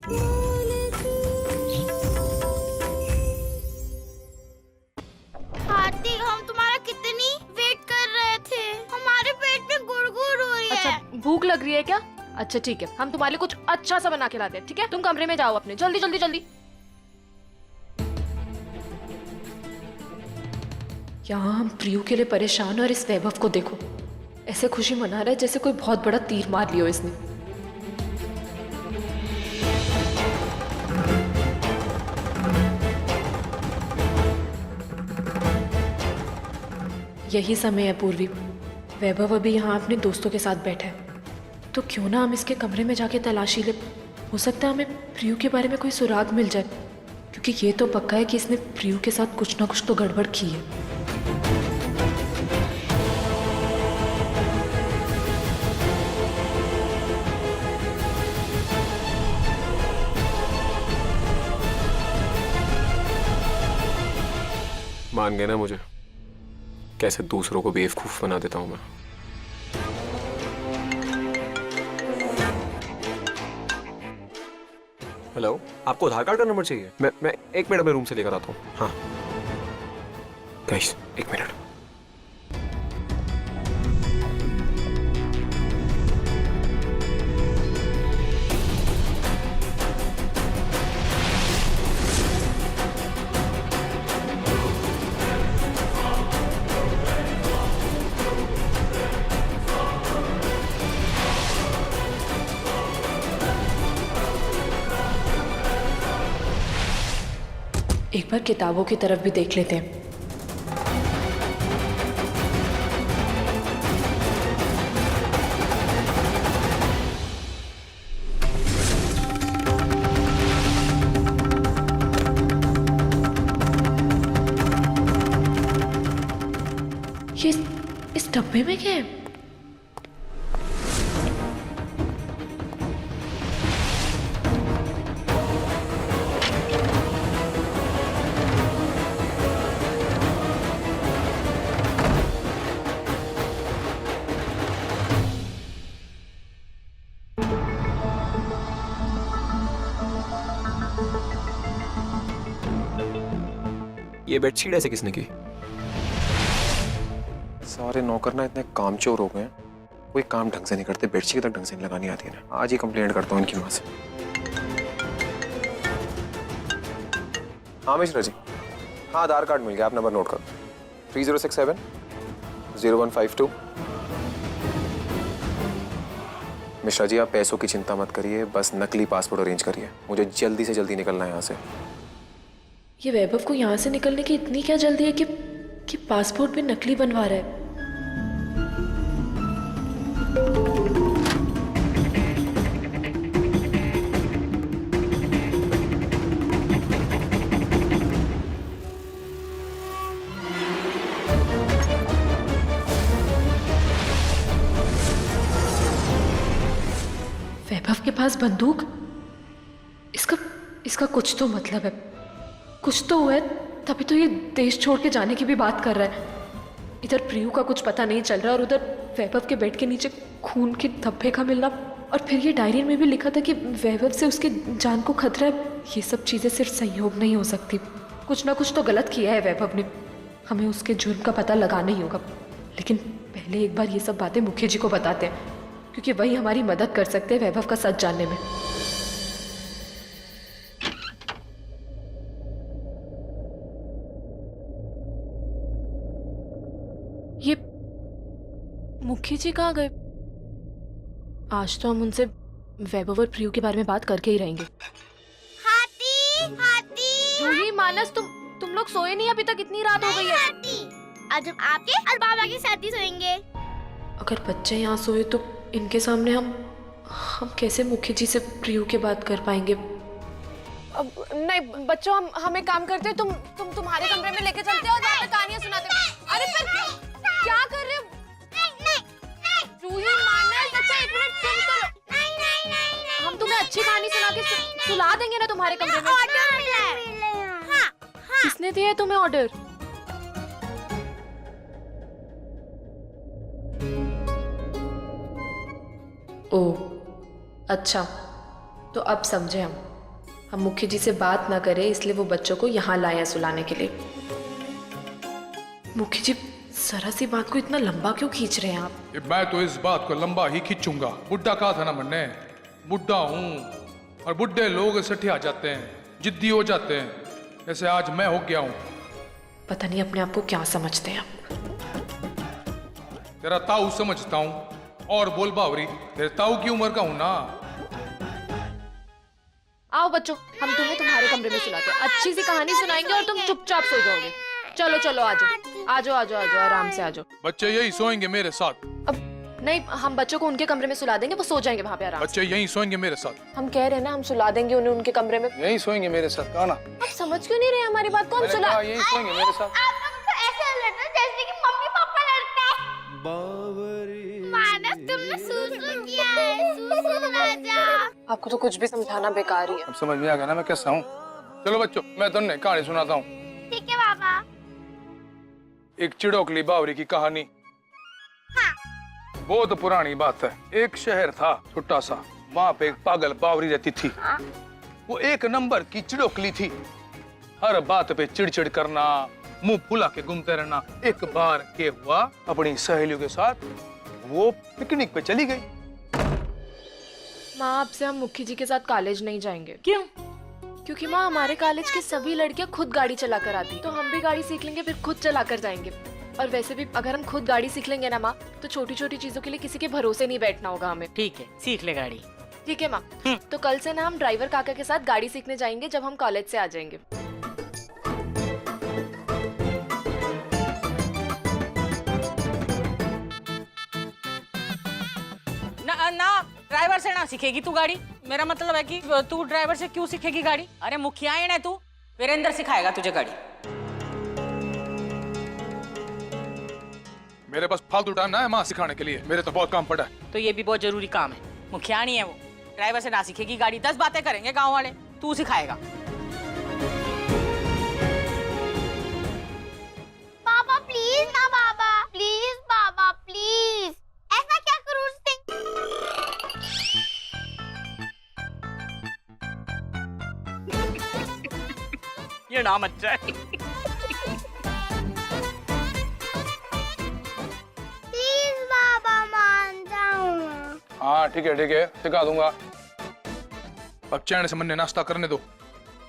हाथी, हम तुम्हारा कितनी वेट कर रहे थे। हमारे पेट में गुड़गुड़ हो रही है। अच्छा, भूख लग रही है क्या? अच्छा ठीक है, हम तुम्हारे लिए कुछ अच्छा सा बना के लाते हैं, ठीक है? तुम कमरे में जाओ अपने, जल्दी जल्दी जल्दी। यहाँ हम प्रियू के लिए परेशान, और इस वैभव को देखो, ऐसे खुशी मना रहा है जैसे कोई बहुत बड़ा तीर मार लियो इसने। यही समय है पूर्वी, वैभव अभी यहाँ अपने दोस्तों के साथ बैठा है, तो क्यों ना हम इसके कमरे में जाके तलाशी ले। हो सकता है हमें प्रियू के बारे में कोई सुराग मिल जाए, क्योंकि ये तो पक्का है कि इसने प्रियू के साथ कुछ ना कुछ तो गड़बड़ की है। मान गए ना मुझे, कैसे दूसरों को बेवकूफ बना देता हूं मैं। हेलो, आपको आधार कार्ड का नंबर चाहिए? मैं 1 मिनट में रूम से लेकर आता हूँ। हाँ गाइस, 1 मिनट। एक बार किताबों की तरफ भी देख लेते हैं। ये इस डब्बे में क्या है? ये बेडशीट ऐसे किसने की? सारे नौकर ना इतने कामचोर हो गए हैं, कोई काम ढंग से नहीं करते, बेडशीट तक ढंग से नहीं लगानी आती है ना। आज ही कंप्लेंट करता हूँ इनकी माँ से। हाँ मिश्रा जी, हाँ आधार कार्ड मिल गया, आप नंबर नोट करो। 3067 0152। मिश्रा जी, आप पैसों की चिंता मत करिए, बस नकली पासपोर्ट अरेंज करिए, मुझे जल्दी से जल्दी निकलना है यहाँ से। ये वैभव को यहाँ से निकलने की इतनी क्या जल्दी है कि पासपोर्ट भी नकली बनवा रहा है। वैभव के पास बंदूक, इसका कुछ तो मतलब है, कुछ तो हुआ है, तभी तो ये देश छोड़ के जाने की भी बात कर रहा है। इधर प्रियू का कुछ पता नहीं चल रहा, और उधर वैभव के बेड के नीचे खून के धब्बे का मिलना, और फिर ये डायरी में भी लिखा था कि वैभव से उसके जान को खतरा है। ये सब चीजें सिर्फ संयोग नहीं हो सकती, कुछ ना कुछ तो गलत किया है वैभव ने। हमें उसके जुर्म का पता लगाना ही होगा, लेकिन पहले एक बार ये सब बातें मुखिया जी को बताते हैं, क्योंकि वही हमारी मदद कर सकते हैं वैभव का सच जानने में। ये मुखी जी कहाँ गए? आज तो हम उनसे वैभव और प्रियू के बारे में बात करके ही रहेंगे। हाथी, हाथी, जूही, मानस, तुम लोग सोए नहीं? अभी तक इतनी रात हो गई है। हाथी, आज हम आपके और बाबा के साथ ही सोएंगे। अगर बच्चे यहाँ सोए तो इनके सामने हम कैसे मुखी जी से प्रियू की बात कर पाएंगे? अब नहीं बच्चों, हम एक काम करते हैं, तुम्हारे कमरे में लेके चलते हैं और वहाँ पे कहानियाँ सुनाते हैं। अरे फिर क्या कर रहे हो? जूही, मानस, अच्छा एक मिनट सुन तो। हम तुम्हें अच्छी कहानी सुना के सुला देंगे ना तुम्हारे कमरे में। ऑर्डर मिला है। हाँ, हाँ। किसने दिया है तुम्हें ऑर्डर? ओह अच्छा, तो अब समझे हम। हम मुखी जी से बात ना करें इसलिए वो बच्चों को यहाँ लाए हैं सुलाने के लिए। मुखी जी जरा सी बात को इतना लंबा क्यों खींच रहे हैं आप? मैं तो इस बात को लंबा ही खींचूंगा। बुड्ढा कहा था ना मैंने, बुड्ढा हूँ और बुड्ढे लोग सठे आ जाते हैं, जिद्दी हो जाते हैं, जैसे आज मैं हो गया हूँ। पता नहीं अपने आप को क्या समझते हैं आप। तेरा ताऊ समझता हूँ और बोल बावरी, तेरे ताऊ की उम्र का हूँ ना। आओ बच्चों, हम तुम्हें तुम्हारे कमरे में सुलाते हैं। अच्छी सी कहानी सुनाएंगे और तुम चुपचाप सो जाओगे। चलो चलो आ जाओ आ जाओ आ जाओ आ जाओ, आराम से आ जाओ। बच्चे यही सोएंगे मेरे साथ। अब नहीं, हम बच्चों को उनके कमरे में सुला देंगे, वो सो जाएंगे वहाँ पे आराम से। बच्चे यही सोएंगे मेरे साथ। हम कह रहे हैं ना, हम सुला देंगे उन्हें उनके कमरे में। यही सोएंगे मेरे साथ, कहा ना। आप समझ क्यों नहीं रहे हमारी बात को? हम सुला यही सोएंगे मेरे साथ। आप लोग तो ऐसे लड़ते हैं जैसे कि मम्मी पापा लड़ते हैं। मानस तुमने सूसू किया है, सूसू राजा। आपको तो कुछ भी समझाना बेकार ही है। अब समझ में आ गया ना मैं कैसा हूँ। चलो बच्चों, मैं तुमने कहानी सुनाता हूँ। ठीक है बाबा। एक चिड़ोकली बावरी की कहानी। हाँ। बहुत पुरानी बात है। एक शहर था छोटा सा, वहाँ पे एक पागल बावरी रहती थी। वो एक नंबर की चिड़ोकली थी। हर बात पे चिड़चिड़ करना, मुंह फुला के घूमते रहना। एक बार क्या हुआ, अपनी सहेलियों के साथ वो पिकनिक पे चली गई। माँ, आपसे हम मुखी जी के साथ कॉलेज नहीं जाएंगे। क्यों? क्योंकि माँ, हमारे कॉलेज की सभी लड़कियाँ खुद गाड़ी चला कर आती, तो हम भी गाड़ी सीख लेंगे, फिर खुद चला कर जाएंगे। और वैसे भी अगर हम खुद गाड़ी सीख लेंगे ना माँ, तो छोटी छोटी चीजों के लिए किसी के भरोसे नहीं बैठना होगा हमें। ठीक है, सीख ले गाड़ी। ठीक है माँ। तो कल से ना हम ड्राइवर काका के साथ गाड़ी सीखने जाएंगे जब हम कॉलेज से आ जाएंगे। ना ड्राइवर से ना सीखेगी तू गाड़ी। मेरा मतलब है कि तू ड्राइवर से क्यों सीखेगी गाड़ी? अरे मुखिया है ना तू, वीरेंद्र सिखाएगा तुझे गाड़ी। मेरे पास फालतू टाइम ना है माँ सिखाने के लिए, मेरे तो बहुत काम पड़ा है। तो ये भी बहुत जरूरी काम है। मुखिया नहीं है वो, ड्राइवर से ना सीखेगी गाड़ी। 10 बातें करेंगे गांव वाले, तू सिखाएगा। बाबा प्लीज ना, बाबा प्लीज, बाबा प्लीज। ऐसा क्या करूँ उससे? ये नाम अच्छा है। प्लीज बाबा, मान जाऊँ। हाँ ठीक है, सिखा दूंगा। अब चैन से मन्ने नाश्ता करने दो।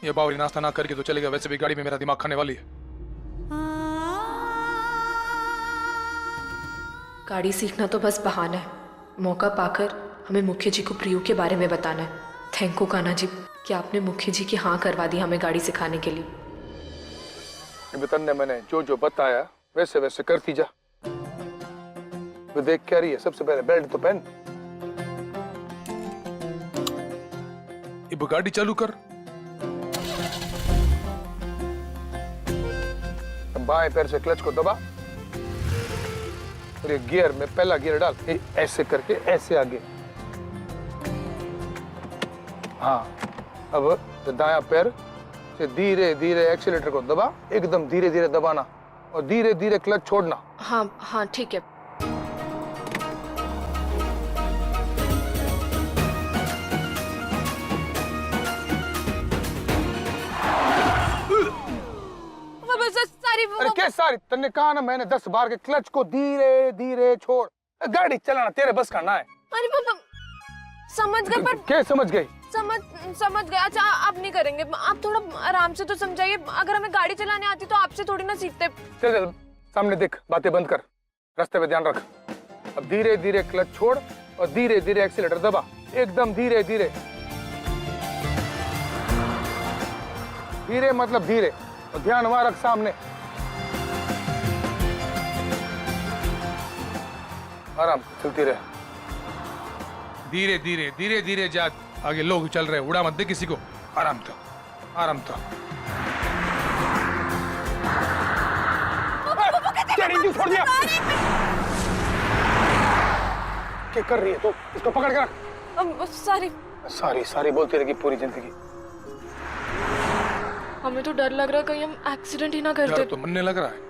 ये बावरी नाश्ता ना करके तो चलेगा, वैसे भी गाड़ी में मेरा दिमाग खाने वाली है। गाड़ी सीखना तो बस बहाना है। मौका पाकर हमें मुखी जी को प्रियू के बारे में बताना है। थैंक यू कान्हा जी कि आपने मुखी जी की हाँ करवा दी हमें गाड़ी सिखाने के लिए। तन्ने मैंने जो जो बताया वैसे वैसे करती जा। वो देख क्या रही है? सबसे पहले बेल्ट तो पहन। अब गाड़ी चालू कर। बाएं पैर से क्लच को दबा और ये गियर में पहला गियर डाल, ऐसे करके ऐसे आगे। हाँ, अब दायां पैर से धीरे धीरे एक्सीलेटर को दबा, एकदम धीरे धीरे दबाना और धीरे धीरे क्लच छोड़ना। हाँ हाँ ठीक है। अरे क्या सारी? तन्ने कहा ना मैंने 10 बार के क्लच को धीरे धीरे छोड़। गाड़ी चलाना तेरे बस का ना है। अरे पापा समझ गए, पर क्या समझ गई? समझ गए। अच्छा आप नहीं करेंगे, आप थोड़ा आराम से तो समझाइए। अगर हमें गाड़ी चलाने आती तो आपसे थोड़ी ना सीखते। चल सामने देख, बातें बंद कर, रास्ते पे ध्यान रख। अब धीरे धीरे क्लच छोड़ और धीरे धीरे एक्सीलेटर दबा, एकदम धीरे धीरे। धीरे मतलब धीरे, और ध्यान वहां रख सामने। आराम चलती रहे। धीरे धीरे धीरे धीरे जा, आगे लोग चल रहे, उड़ा मत दे किसी को। आराम था, आराम था। छोड़ दिया। क्या कर रही है तू? इसको पकड़ के रख। सारी सारी बोलती रहेगी पूरी जिंदगी। हमें तो डर लग रहा है कहीं हम एक्सीडेंट ही ना कर दे। तो मनने लग रहा है।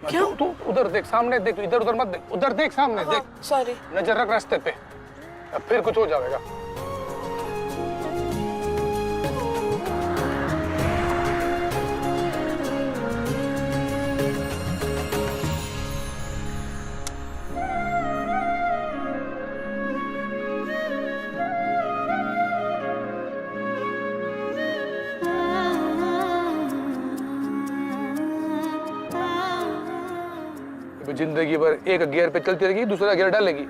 क्या? तू उधर देख, सामने देख, इधर उधर मत देख, उधर देख, सामने देख। सॉरी। नजर रख रास्ते पे, अब फिर कुछ हो जाएगा। तो जिंदगी भर एक गियर पे चलती रहेगी, दूसरा गियर डालेगी।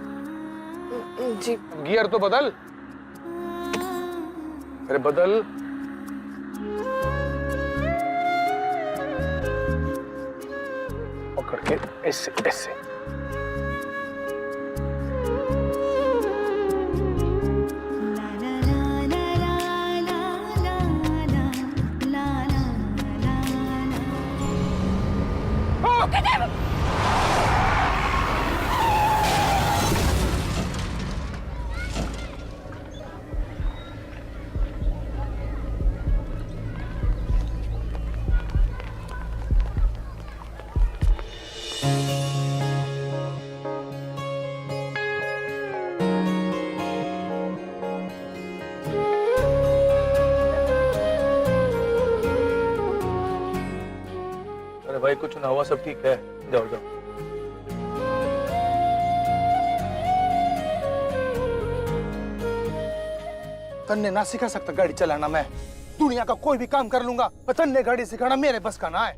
जी गियर तो बदल। अरे बदल। पकड़ के ऐसे ऐसे। अरे भाई कुछ ना हुआ, सब ठीक है, जाओ जाओ। तन्ने ना सिखा सकता गाड़ी चलाना। मैं दुनिया का कोई भी काम कर लूंगा, पर तन्ने गाड़ी सिखाना मेरे बस का ना है।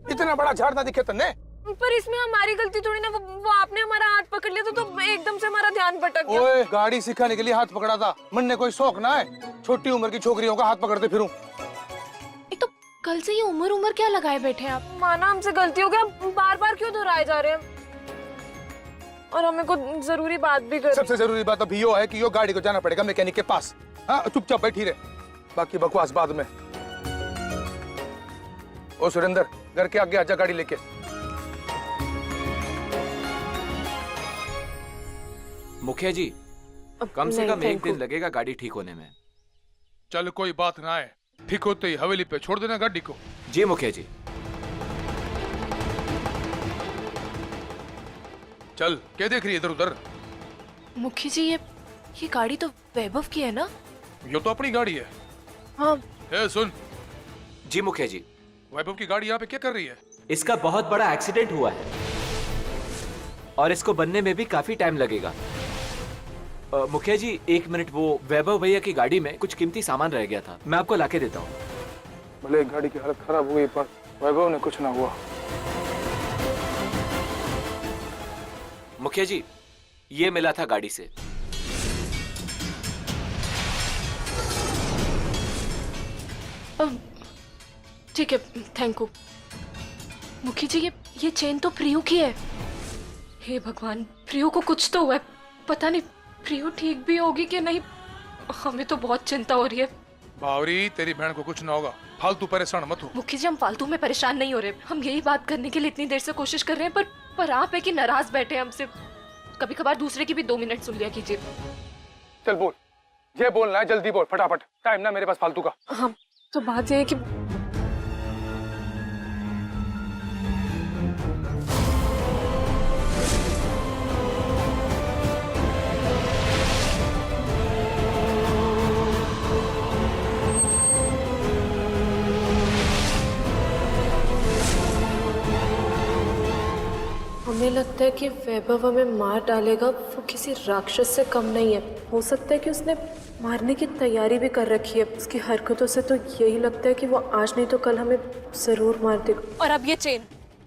इतना बड़ा झाड़ ना दिखे तन्ने। पर इसमें हमारी गलती थोड़ी ना, वो आपने हमारा हाथ पकड़ लिया तो एकदम से हमारा ध्यान भटक गया। ओए गाड़ी सिखाने के लिए हाथ पकड़ा था, मन ने कोई शौक ना है छोटी उम्र की छोकरियों का हाथ पकड़ते फिरूं। एक तो कल से ये उम्र क्या लगाए बैठे हैं आप। माना हमसे गलती हो गया, बार बार क्यों दोहराए जा रहे हैं। और हमें को जरूरी बात भी कर। सबसे जरूरी बात अभी यो है कि यो गाड़ी को जाना पड़ेगा मैकेनिक के पास। हाँ चुपचाप बैठी रहे, बाकी बकवास बाद में। ओ सुरेंद्र, घर के आगे आजा गाड़ी लेके। मुखिया जी, कम से कम एक दिन लगेगा गाड़ी ठीक होने में। चल कोई बात ना है, ठीक होते ही हवेली पे छोड़ देना गाड़ी को। जी मुखिया जी। चल क्या देख रही है इधर उधर। मुखी जी ये गाड़ी तो वैभव की है ना। ये तो अपनी गाड़ी है। हाँ ए सुन, जी मुखिया जी। वैभव की गाड़ी यहाँ पे क्या कर रही है? इसका बहुत बड़ा एक्सीडेंट हुआ है और इसको बनने में भी काफी टाइम लगेगा। मुखिया जी एक मिनट, वो वैभव भैया की गाड़ी में कुछ कीमती सामान रह गया था, मैं आपको लाके देता हूँ। भले गाड़ी की हालत खराब हो गई पर वैभव ने कुछ ना हुआ। मुखिया जी ये मिला था गाड़ी से। ठीक है, थैंक यू। मुखी जी ये चेन तो प्रियू की है। हे भगवान, प्रियू को कुछ तो हुआ है। पता नहीं प्रियू ठीक भी होगी कि नहीं, हमें तो बहुत चिंता हो रही है। बावरी, तेरी बहन को कुछ ना होगा, फालतू परेशान मत हो। मुखी जी हम फालतू में परेशान नहीं हो रहे, हम यही बात करने के लिए इतनी देर से कोशिश कर रहे हैं, पर आप है कि नाराज बैठे हमसे। कभी कभार दूसरे की भी 2 मिनट सुन लिया कीजिए। चल बोल, ये बोलना है जल्दी बोल, फटाफट, टाइम ना मेरे पास फालतू का। हाँ तो बात यह है कि हमें लगता है कि वैभव हमें मार डालेगा। वो किसी राक्षस से कम नहीं है। हो सकता है कि उसने मारने की तैयारी भी कर रखी है। उसकी हरकतों से तो यही लगता है कि वो आज नहीं तो कल हमें जरूर मार देगा। और अब ये चेन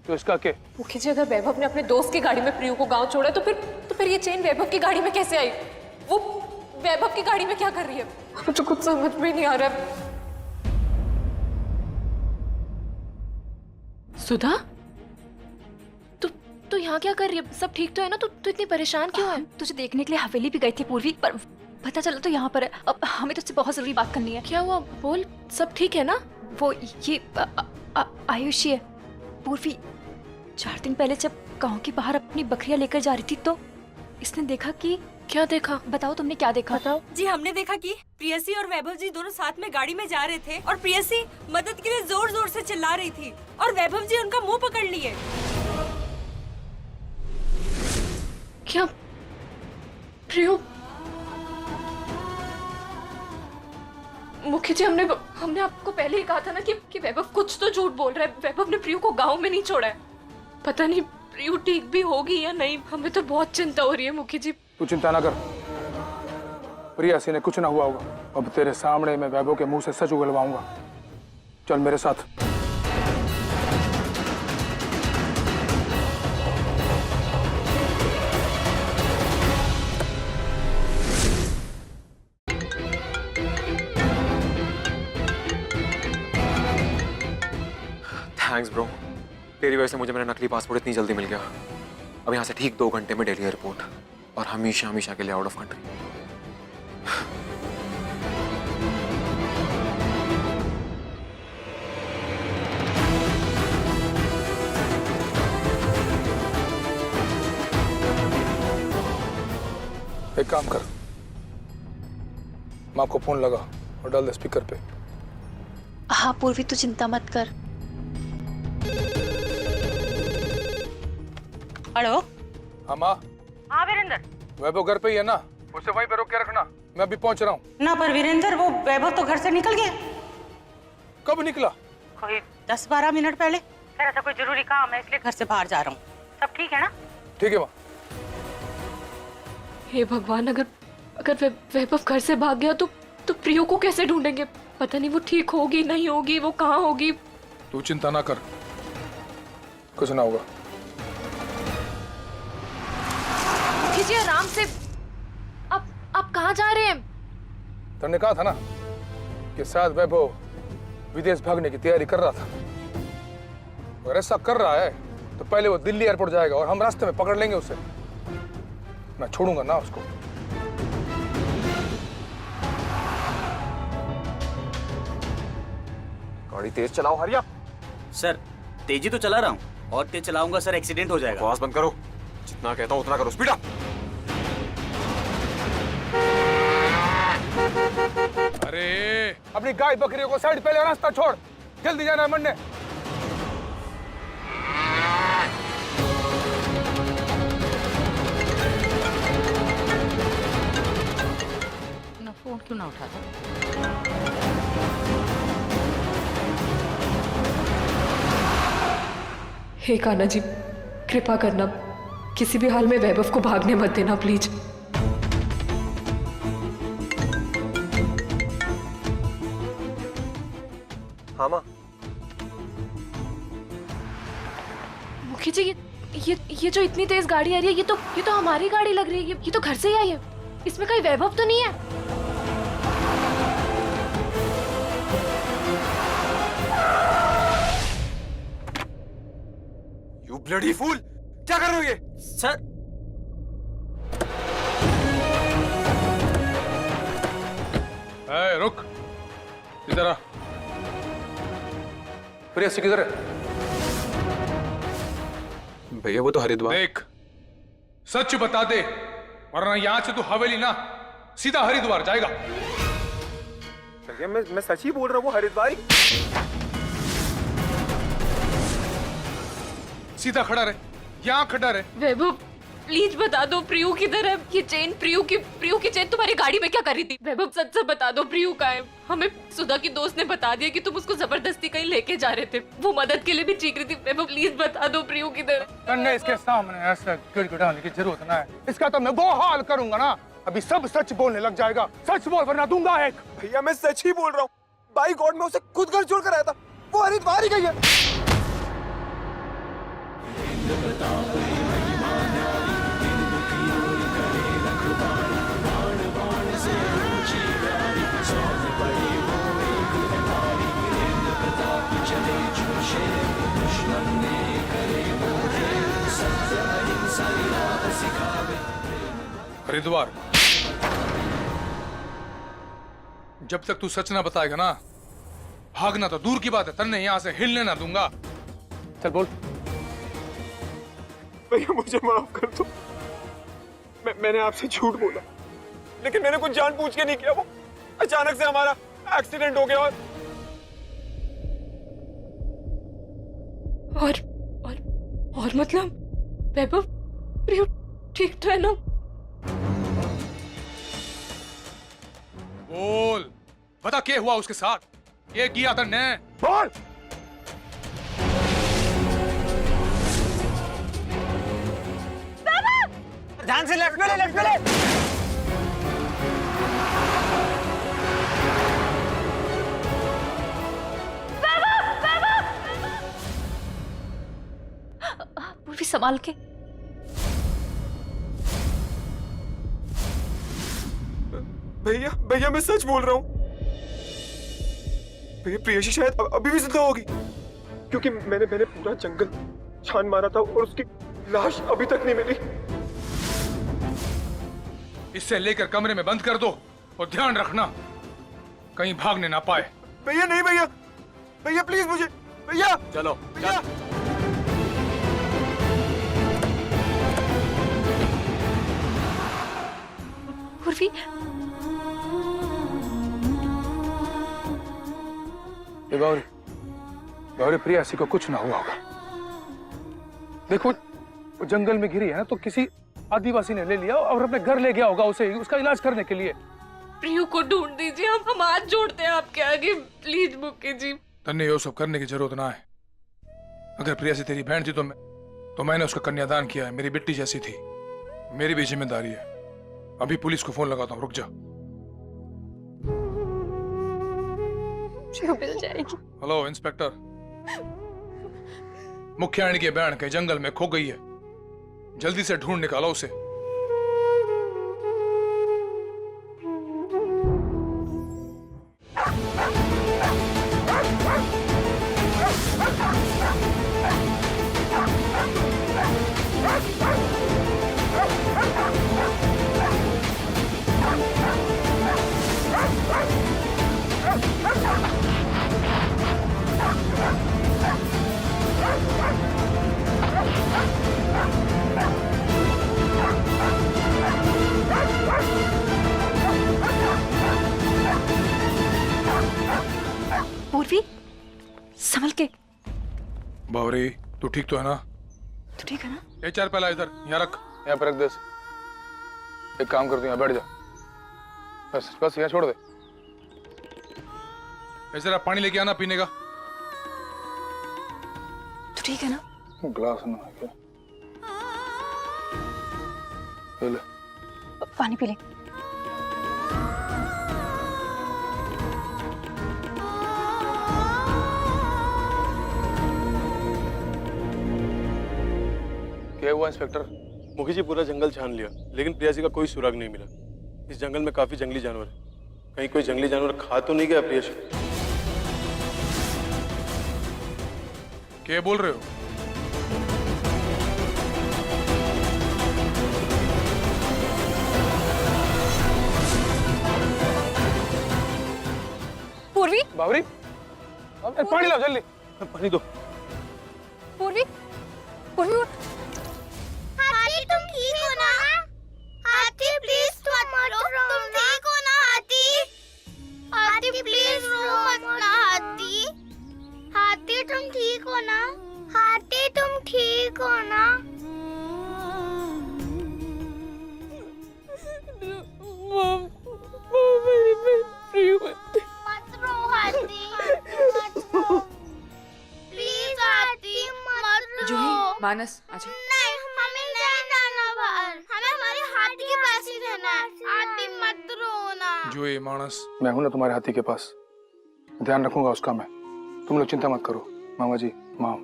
तो इसका क्या? मुखी जी अगर वैभव ने अपने दोस्त की गाड़ी में प्रियू को गांव छोड़ा तो फिर ये चेन वैभव की गाड़ी में कैसे आई? वो वैभव की गाड़ी में क्या कर रही है? मुझे कुछ समझ में नहीं आ रहा है। सुधा, तो यहाँ क्या कर रही है? सब ठीक तो है ना? तो इतनी परेशान क्यों है? तुझे देखने के लिए हवेली भी गई थी पूर्वी, पर पता चला तो यहाँ पर है। अब हमें तुझसे बहुत जरूरी बात करनी है। क्या हुआ? बोल, सब ठीक है ना? वो ये आयुषी है। पूर्वी 4 दिन पहले जब गांव के बाहर अपनी बकरियां लेकर जा रही थी तो इसने देखा कि... क्या देखा? बताओ तुमने क्या देखा? बताओ। जी हमने देखा कि प्रियसी और वैभव जी दोनों साथ में गाड़ी में जा रहे थे और प्रियसी मदद के लिए जोर जोर से चिल्ला रही थी और वैभव जी उनका मुंह पकड़ लिए। क्या प्रियू? मुखी जी हमने आपको पहले ही कहा था ना कि वैभव कुछ तो झूठ बोल रहा है। वैभव ने प्रियू को गांव में नहीं छोड़ा है। पता नहीं प्रियू ठीक भी होगी या नहीं। हमें तो बहुत चिंता हो रही है मुखी जी। तू चिंता ना कर, प्रियासी ने कुछ ना हुआ होगा। अब तेरे सामने मैं वैभव के मुंह से सच उगलवाऊंगा। चल मेरे साथ। थैंक्स ब्रो, तेरी वजह से मुझे मेरा नकली पासपोर्ट इतनी जल्दी मिल गया। अब यहाँ से ठीक 2 घंटे में दिल्ली एयरपोर्ट, और हमेशा हमेशा के लिए आउट ऑफ कंट्री। एक काम कर, माँ को फोन लगा और डाल दे स्पीकर पे। हाँ पूर्वी, तू चिंता मत कर। हेलो। हाँ माँ। हाँ वीरेंद्र। वैभव घर पे ही है ना, उसे वहीं पे रोक के रखना, मैं अभी पहुंच रहा हूँ। ना पर वीरेंद्र, वो वैभव तो घर से निकल गया। कब निकला? कोई 10-12 मिनट पहले। सर ऐसा कोई जरूरी काम है इसलिए घर से बाहर जा रहा हूँ। सब ठीक है ना? ठीक है माँ। हे भगवान, अगर वैभव घर से भाग गया तो प्रियो को कैसे ढूंढेंगे? पता नहीं वो ठीक होगी नहीं होगी, वो कहाँ होगी। तू चिंता ना कर, कुछ ना होगा। कीजिए आराम से। आप कहाँ जा रहे हैं? तुमने कहा था ना कि शायद वैभव विदेश भागने की तैयारी कर रहा था। अगर ऐसा कर रहा है तो पहले वो दिल्ली एयरपोर्ट जाएगा और हम रास्ते में पकड़ लेंगे उसे। मैं छोड़ूंगा ना उसको। गाड़ी तेज चलाओ, हरिया। सर तेजी तो चला रहा हूँ, और तेज चलाऊंगा सर एक्सीडेंट हो जाएगा। आवाज बंद करो, जितना कहता हूँ उतना करो, स्पीड अप। अरे अपनी गाय बकरियों को साइड, पहले रास्ता छोड़, जल्दी जाना है मंडे। ना फोन क्यों ना उठाता? हे कान्हा जी, कृपा करना, किसी भी हाल में वैभव को भागने मत देना प्लीज। हाँ माँ। मुखी जी, ये जो इतनी तेज गाड़ी आ रही है, ये तो हमारी गाड़ी लग रही है। ये तो घर से ही आई है। इसमें कोई वैभव तो नहीं है? You bloody fool! क्या कर रहे हो ये? सर रुक, इधर आ। प्रियसी किधर है? भैया वो तो हरिद्वार। देख, सच बता दे, वरना यहाँ से तू हवेली ना सीधा हरिद्वार जाएगा। भैया मैं सच ही बोल रहा हूँ, वो हरिद्वार ही। सीधा खड़ा रहे, यहाँ खड़ा रहे। वैभव प्लीज बता दो, प्रियू किधर है? ये चेन, प्रियू की चेन तुम्हारी गाड़ी में क्या कर रही थी? वैभव सच से बता दो, प्रियू का है? हमें सुधा की दोस्त ने बता दिया कि तुम उसको जबरदस्ती कहीं लेके जा रहे थे। वो मदद के लिए भी चीख रही थी। वैभव प्लीज बता दो, प्रियू किधर है? तन्ने इसके सामने ऐसा गिड़गिड़ाने की जरूरत ना है। इसका तो मैं वो हाल करूंगा ना, अभी सब सच बोलने लग जाएगा। सच बोल वरना दूंगा एक। भैया मैं सच ही बोल रहा हूँ, बाई गॉड मैं उसे खुद घर छोड़ कर आया था, वो हरिद्वार ही गई है। हरिद्वार। जब तक तू सच ना बताएगा ना, भागना तो दूर की बात है, तन्ने यहाँ से हिलने ना दूंगा। चल बोल। भैया मुझे माफ कर दो, मैंने आपसे झूठ बोला, लेकिन मैंने कुछ जानबूझ के नहीं किया। वो अचानक से हमारा एक्सीडेंट हो गया और मतलब वैभव, प्रियू ठीक तो है ना? बोल, बता क्या हुआ उसके साथ? ये किया तन्ने? बोल। ध्यान से लेफ्ट में ले, लेफ्ट में ले। पूर्वी संभाल के। भैया मैं सच बोल रहा हूँ। भैया प्रियसी शायद अभी भी जिंदा होगी। क्योंकि मैंने पूरा जंगल छान मारा था और उसकी लाश अभी तक नहीं मिली। इससे लेकर कमरे में बंद कर दो और ध्यान रखना कहीं भागने ना पाए। भैया नहीं भैया, भैया प्लीज मुझे, भैया चलो भैया। उर्वी, गौरी, गौरी प्रियासी को कुछ ना हुआ होगा। देखो वो जंगल में गिरी है ना, तो किसी आदिवासी ने ले लिया और अपने घर ले गया होगा उसे, उसका इलाज करने के लिए। प्रियु को ढूंढ दीजिए, हम हाथ जोड़ते हैं आपके आगे, प्लीज मुक्के जी। तन्ने ये सब करने की जरूरत ना है। अगर प्रियासी तेरी बहन थी तो मैंने उसका कन्यादान किया है। मेरी बेटी जैसी थी, मेरी भी जिम्मेदारी है। अभी पुलिस को फोन लगाता हूँ, रुक जा। मिल जाएगी। हेलो इंस्पेक्टर, मुखियाणी की बहन के जंगल में खो गई है, जल्दी से ढूंढ निकालो उसे। पूर्वी, संभल के। बावरी, तू ठीक तो है ना? तू ठीक है ना? ये चार पहला इधर, यहाँ रख, यहाँ पर रख दे। एक काम कर, तू यहाँ बैठ जा, बस बस यहाँ छोड़ दे। ऐसे जरा पानी लेके आना पीने का। तू ठीक है ना? ग्लास ना है क्या? ये ले। पानी पी ले। क्या हुआ इंस्पेक्टर? मुखी जी पूरा जंगल छान लिया, लेकिन प्रियासी का कोई सुराग नहीं मिला। इस जंगल में काफी जंगली जानवर है, कहीं कोई जंगली जानवर खा तो नहीं गया प्रियासी? क्या बोल रहे हो? पूर्वी, बावरी, पानी लाओ जल्दी। पानी दो। पूर्वी, पूर्वी, हाथी तुम ठीक हो ना? हाथी प्लीज तुम मत रो, तुम ठीक हो ना हाथी? हाथी प्लीज रो मत ना हाथी। हाथी तुम ठीक हो ना? हाथी तुम ठीक हो ना? मत रो हाथी, मत रो प्लीज हाथी, मत रो। जूही, मानस, आजा। नहीं, हमें नहीं जाना बाहर, हमें हमारे हाथी के पास ही रहना है। हाथी मत रोना। जो ये मानस, मैं हूं ना तुम्हारे हाथी के पास, ध्यान रखूंगा उसका मैं। तुम लोग चिंता मत करो। मामा जी, माँ,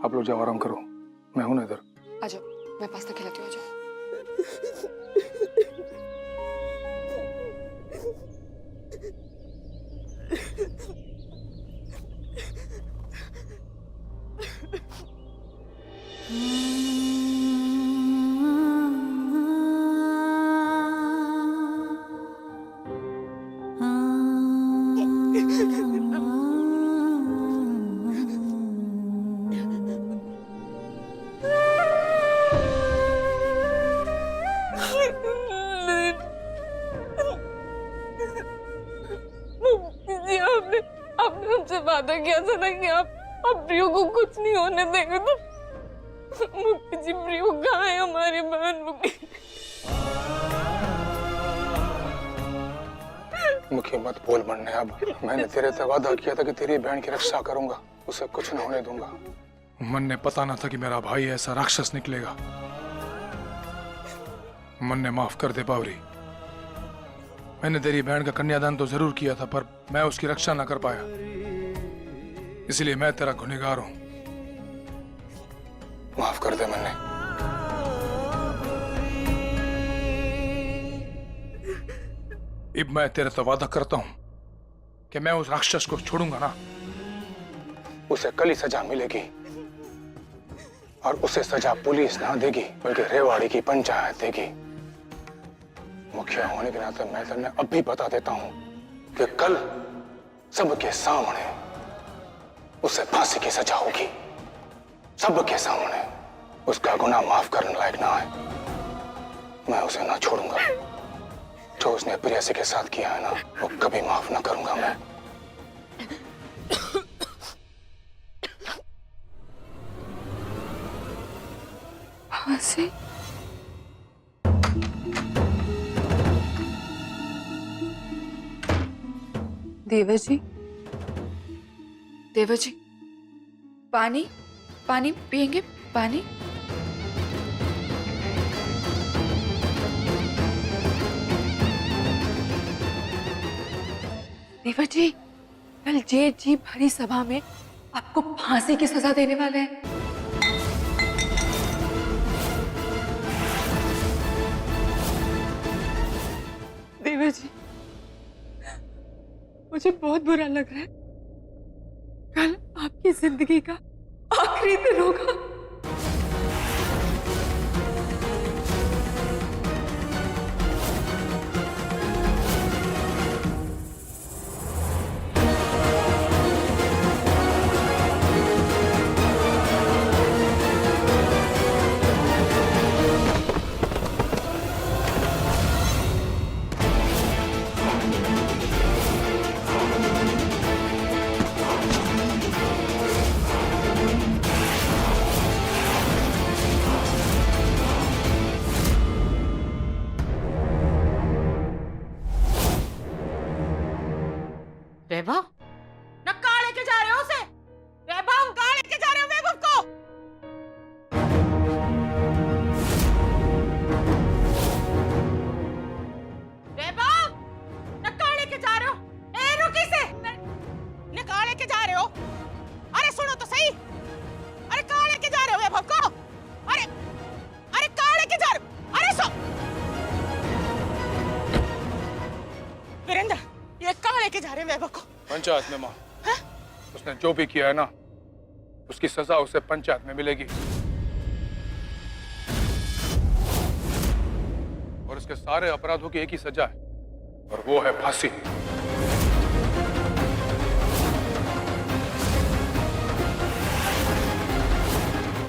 आप लोग जाओ आराम करो, मैं हूं ना इधर। आजा, मैं पास्ता खिलाती हूँ, आजा। आपने हमसे वादा किया था ना कि आप प्रियो को कुछ नहीं होने देंगे, तो मुक्की जी प्रियो कहाँ है हमारी बहन मुक्की? मुखी मत बोल बनने अब। मैंने तेरे से वादा किया था कि तेरी बहन की रक्षा करूंगा, उसे कुछ न होने दूंगा। मन ने पता ना था कि मेरा भाई ऐसा राक्षस निकलेगा। मन ने माफ कर दे बावरी। मैंने तेरी बहन का कन्यादान तो जरूर किया था, पर मैं उसकी रक्षा ना कर पाया, इसलिए मैं तेरा गुनहगार हूं। माफ कर दे मन्ने। अब मैं तेरे से वादा करता हूं कि मैं उस राक्षस को छोड़ूंगा ना, उसे कल ही सजा मिलेगी। और उसे सजा पुलिस ना देगी बल्कि रेवाड़ी की पंचायत देगी। मुखिया होने के नाते मैं तुम्हें अब भी बता देता हूं कि कल सबके सामने उसे फांसी की सजा होगी। सबके सामने। उसका गुनाह माफ करने लायक ना है। मैं उसे ना छोड़ूंगा। जो उसने प्रियसी के साथ किया है ना, वो कभी माफ ना करूंगा मैं। फांसी? देवर जी, देवर जी, पानी पानी पियेंगे? पानी? देवर जी, कल जेठ जी भरी सभा में आपको फांसी की सजा देने वाले हैं। देवर जी, मुझे बहुत बुरा लग रहा है। कल आपकी जिंदगी का आखिरी दिन होगा। वैभव, ना कहाँ लेके जा रहे हो उसे? वैभव, कहाँ लेके जा रहे हो वैभव को? वैभव, ना कहाँ लेके जा रहे हो? ए, रुक इसे! ना कहाँ लेके जा रहे हो? अरे सुनो तो सही! अरे कहाँ लेके जा रहे हो वैभव को? अरे, अरे कहाँ लेके जा रहे हो? अरे सो! वीरेंद्र, ये कहाँ लेके जा रहे हैं वैभव को? पंचायत में माँ। उसने जो भी किया है ना, उसकी सजा उसे पंचायत में मिलेगी। और उसके सारे अपराधों की एक ही सजा है, और वो है फांसी।